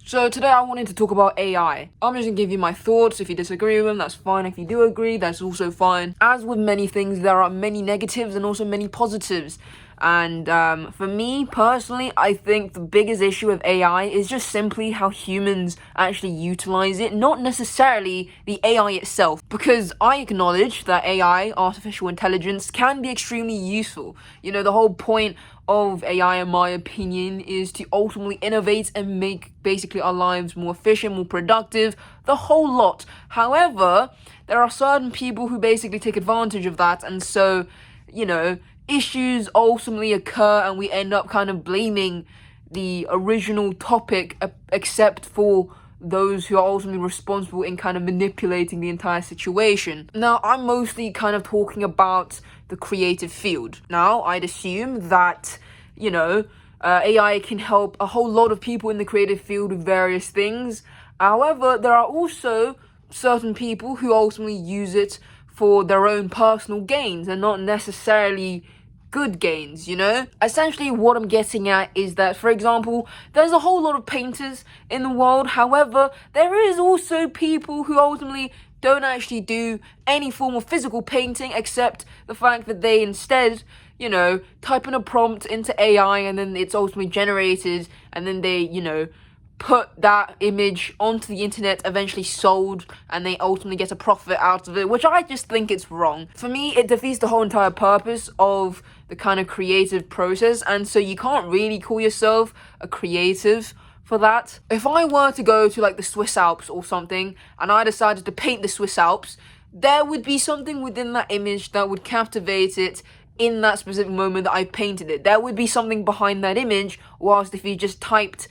So today I wanted to talk about AI. I'm just gonna give you my thoughts. If you disagree with them, that's fine. If you do agree, that's also fine. As with many things, there are many negatives and also many positives. And for me personally, I think the biggest issue with AI is just simply how humans actually utilize it, not necessarily the AI itself. Because I acknowledge that AI, artificial intelligence, can be extremely useful. You know, the whole point of AI, in my opinion, is to ultimately innovate and make basically our lives more efficient, more productive, the whole lot. However, there are certain people who basically take advantage of that, and so, issues ultimately occur and we end up kind of blaming the original topic, except for those who are ultimately responsible in kind of manipulating the entire situation. Now, I'm mostly kind of talking about the creative field. Now, I'd assume that, AI can help a whole lot of people in the creative field with various things. However, there are also certain people who ultimately use it for their own personal gains and not necessarily good gains, Essentially, what I'm getting at is that, for example, there's a whole lot of painters in the world. However, there is also people who ultimately don't actually do any form of physical painting, except the fact that they instead, type in a prompt into AI and then it's ultimately generated, and then they, put that image onto the internet, eventually sold, and they ultimately get a profit out of it, which I just think it's wrong. For me, it defeats the whole entire purpose of the kind of creative process, and so you can't really call yourself a creative for that. If I were to go to like the Swiss Alps or something, and I decided to paint the Swiss Alps, there would be something within that image that would captivate it in that specific moment that I painted it. There would be something behind that image, whilst if you just typed,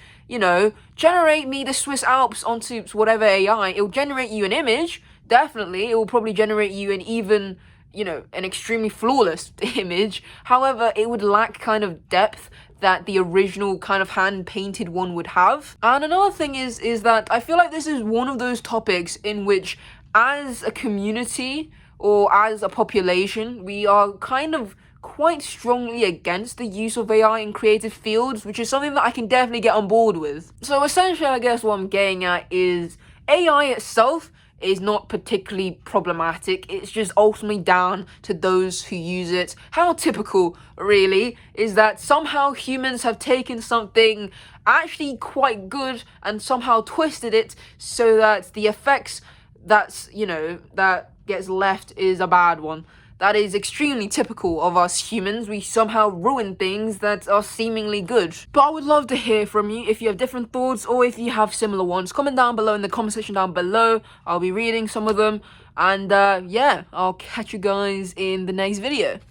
generate me the Swiss Alps onto whatever AI, it will generate you an image. Definitely, it will probably generate you an even, an extremely flawless image. However, it would lack kind of depth that the original kind of hand-painted one would have. And another thing is that I feel like this is one of those topics in which, as a community or as a population, we are kind of quite strongly against the use of AI in creative fields, which is something that I can definitely get on board with. So essentially, I guess what I'm getting at is AI itself is not particularly problematic. It's just ultimately down to those who use it. How typical, really, is that somehow humans have taken something actually quite good and somehow twisted it so that the effects that gets left is a bad one. That is extremely typical of us humans. We somehow ruin things that are seemingly good. But I would love to hear from you if you have different thoughts or if you have similar ones. Comment down below in the comment section down below. I'll be reading some of them. And yeah, I'll catch you guys in the next video.